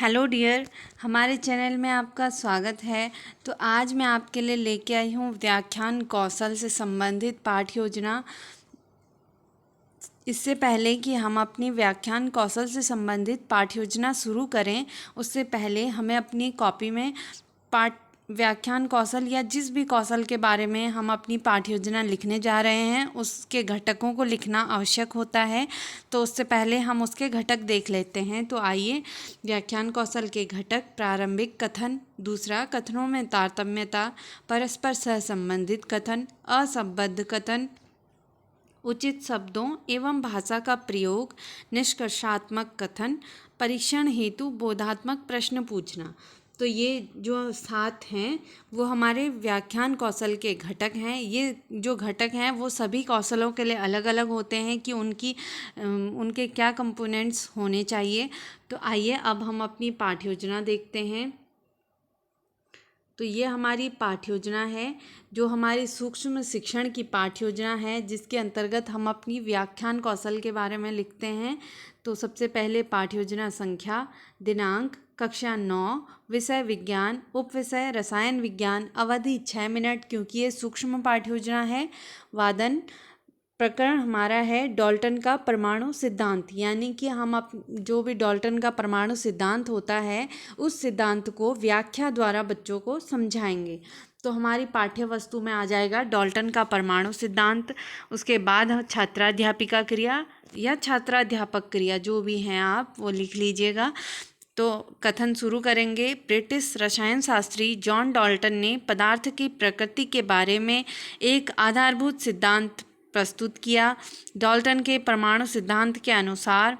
Hello dear, हमारे channel में आपका स्वागत है। तो आज मैं आपके लिए लेके आई हूँ व्याख्यान कौशल से संबंधित पाठ योजना। इससे पहले कि हम अपनी व्याख्यान कौशल से संबंधित पाठ योजना शुरू करें, उससे पहले हमें अपनी कॉपी में पाठ व्याख्यान कौशल या जिस भी कौशल के बारे में हम अपनी पाठ योजना लिखने जा रहे हैं उसके घटकों को लिखना आवश्यक होता है। तो उससे पहले हम उसके घटक देख लेते हैं। तो आइए, व्याख्यान कौशल के घटक: प्रारंभिक कथन, दूसरा कथनों में तारतम्यता, परस्पर सहसंबंधित कथन, असंबद्ध कथन, उचित शब्दों एवं भाषा का प्रयोग, निष्कर्षात्मक कथन, परीक्षण हेतु बोधात्मक प्रश्न पूछना। तो ये जो 7 हैं वो हमारे व्याख्यान कौशल के घटक हैं। ये जो घटक हैं वो सभी कौशलों के लिए अलग अलग होते हैं कि उनके क्या कंपोनेंट्स होने चाहिए। तो आइए अब हम अपनी पाठ योजना देखते हैं। तो ये हमारी पाठ योजना है जो हमारी सूक्ष्म शिक्षण की पाठ योजना है, जिसके अंतर्गत हम अपनी व्याख्यान कौशल के बारे में लिखते हैं। तो सबसे पहले पाठ योजना संख्या, दिनांक कक्षा 9, विषय विज्ञान, उपविषय रसायन विज्ञान, अवधि 6 मिनट क्योंकि ये सूक्ष्म पाठ योजना है। वादन प्रकरण हमारा है डाल्टन का परमाणु सिद्धांत, यानी कि हम जो भी डाल्टन का परमाणु सिद्धांत होता है उस सिद्धांत को व्याख्या द्वारा बच्चों को समझाएंगे। तो हमारी पाठ्य वस्तु में आ जाएगा डाल्टन का परमाणु सिद्धांत। उसके बाद छात्राध्यापिका क्रिया या छात्राध्यापक क्रिया, जो भी हैं आप वो लिख लीजिएगा। तो कथन शुरू करेंगे। ब्रिटिश रसायन शास्त्री जॉन डाल्टन ने पदार्थ की प्रकृति के बारे में एक आधारभूत सिद्धांत प्रस्तुत किया। डाल्टन के परमाणु सिद्धांत के अनुसार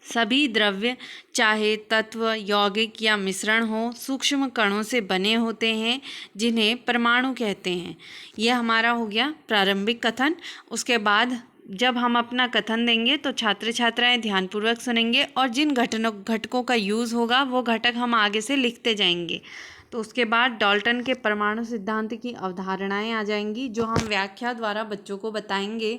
सभी द्रव्य, चाहे तत्व, यौगिक या मिश्रण हो, सूक्ष्म कणों से बने होते हैं जिन्हें परमाणु कहते हैं। यह हमारा हो गया प्रारंभिक कथन। उसके बाद जब हम अपना कथन देंगे तो छात्र छात्राएं ध्यानपूर्वक सुनेंगे और जिन घटकों का यूज़ होगा वो घटक हम आगे से लिखते जाएंगे। तो उसके बाद डाल्टन के परमाणु सिद्धांत की अवधारणाएं आ जाएंगी जो हम व्याख्या द्वारा बच्चों को बताएंगे।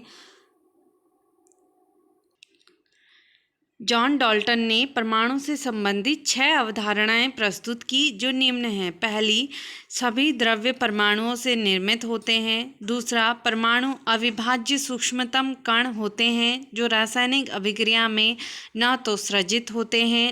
जॉन डाल्टन ने परमाणु से संबंधित 6 अवधारणाएं प्रस्तुत की जो निम्न हैं। पहली, सभी द्रव्य परमाणुओं से निर्मित होते हैं। दूसरा, परमाणु अविभाज्य सूक्ष्मतम कण होते हैं जो रासायनिक अभिक्रिया में न तो सृजित होते हैं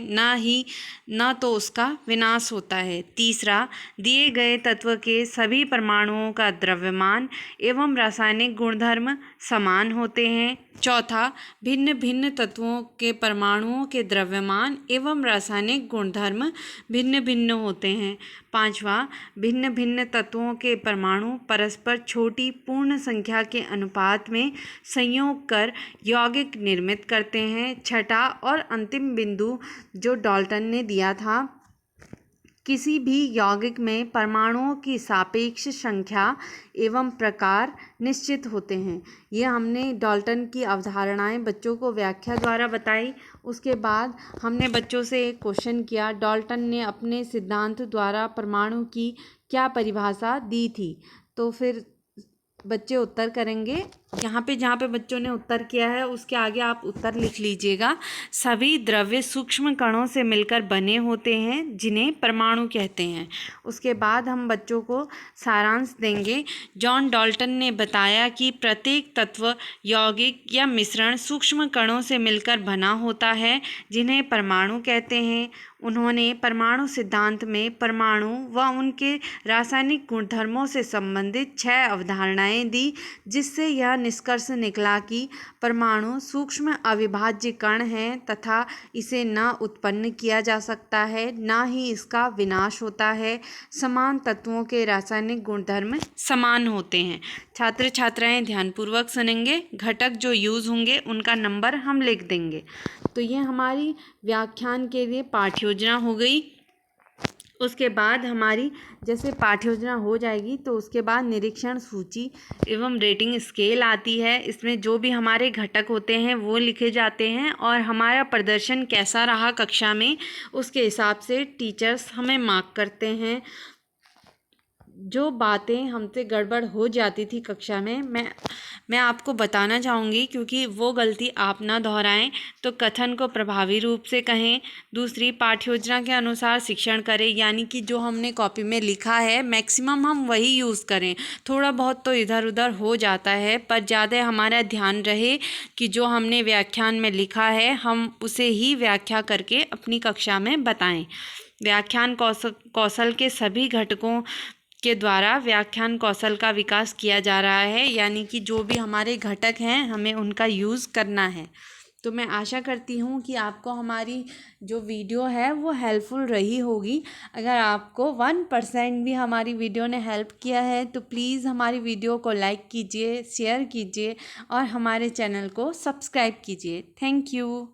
न तो उसका विनाश होता है। तीसरा, दिए गए तत्व के सभी परमाणुओं का द्रव्यमान एवं रासायनिक गुणधर्म समान होते हैं। चौथा, भिन्न भिन्न तत्वों के परमाणुओं के द्रव्यमान एवं रासायनिक गुणधर्म भिन्न भिन्न होते हैं। पांचवा, भिन्न भिन्न तत्वों के परमाणु परस्पर छोटी पूर्ण संख्या के अनुपात में संयोग कर यौगिक निर्मित करते हैं। छठा और अंतिम बिंदु जो डाल्टन ने दिया था, किसी भी यौगिक में परमाणुओं की सापेक्ष संख्या एवं प्रकार निश्चित होते हैं। ये हमने डाल्टन की अवधारणाएं बच्चों को व्याख्या द्वारा बताई। उसके बाद हमने बच्चों से एक क्वेश्चन किया, डाल्टन ने अपने सिद्धांत द्वारा परमाणु की क्या परिभाषा दी थी। तो फिर बच्चे उत्तर करेंगे। यहाँ पे जहाँ पे बच्चों ने उत्तर किया है उसके आगे आप उत्तर लिख लीजिएगा। सभी द्रव्य सूक्ष्म कणों से मिलकर बने होते हैं जिन्हें परमाणु कहते हैं। उसके बाद हम बच्चों को सारांश देंगे। जॉन डाल्टन ने बताया कि प्रत्येक तत्व, यौगिक या मिश्रण सूक्ष्म कणों से मिलकर बना होता है जिन्हें परमाणु कहते हैं। उन्होंने परमाणु सिद्धांत में परमाणु व उनके रासायनिक गुणधर्मों से संबंधित 6 अवधारणाएं दी, जिससे यह निष्कर्ष निकला कि परमाणु सूक्ष्म अविभाज्य कण है तथा इसे न उत्पन्न किया जा सकता है न ही इसका विनाश होता है। समान तत्वों के रासायनिक गुणधर्म समान होते हैं। छात्र छात्राएं ध्यानपूर्वक सुनेंगे। घटक जो यूज़ होंगे उनका नंबर हम लिख देंगे। तो ये हमारी व्याख्यान के लिए पाठ योजना हो गई। उसके बाद हमारी जैसे पाठ योजना हो जाएगी तो उसके बाद निरीक्षण सूची एवं रेटिंग स्केल आती है। इसमें जो भी हमारे घटक होते हैं वो लिखे जाते हैं और हमारा प्रदर्शन कैसा रहा कक्षा में उसके हिसाब से टीचर्स हमें मार्क करते हैं। जो बातें हमसे गड़बड़ हो जाती थी कक्षा में, मैं आपको बताना चाहूँगी, क्योंकि वो गलती आप ना दोहराएं, तो कथन को प्रभावी रूप से कहें। दूसरी, पाठ्य योजना के अनुसार शिक्षण करें, यानी कि जो हमने कॉपी में लिखा है मैक्सिमम हम वही यूज़ करें। थोड़ा बहुत तो इधर उधर हो जाता है, पर ज़्यादा हमारा ध्यान रहे कि जो हमने व्याख्यान में लिखा है हम उसे ही व्याख्या करके अपनी कक्षा में बताएं। व्याख्यान कौशल के सभी घटकों के द्वारा व्याख्यान कौशल का विकास किया जा रहा है, यानी कि जो भी हमारे घटक हैं हमें उनका यूज़ करना है। तो मैं आशा करती हूँ कि आपको हमारी जो वीडियो है वो हेल्पफुल रही होगी। अगर आपको 1% भी हमारी वीडियो ने हेल्प किया है तो प्लीज़ हमारी वीडियो को लाइक कीजिए, शेयर कीजिए और हमारे चैनल को सब्सक्राइब कीजिए। Thank you.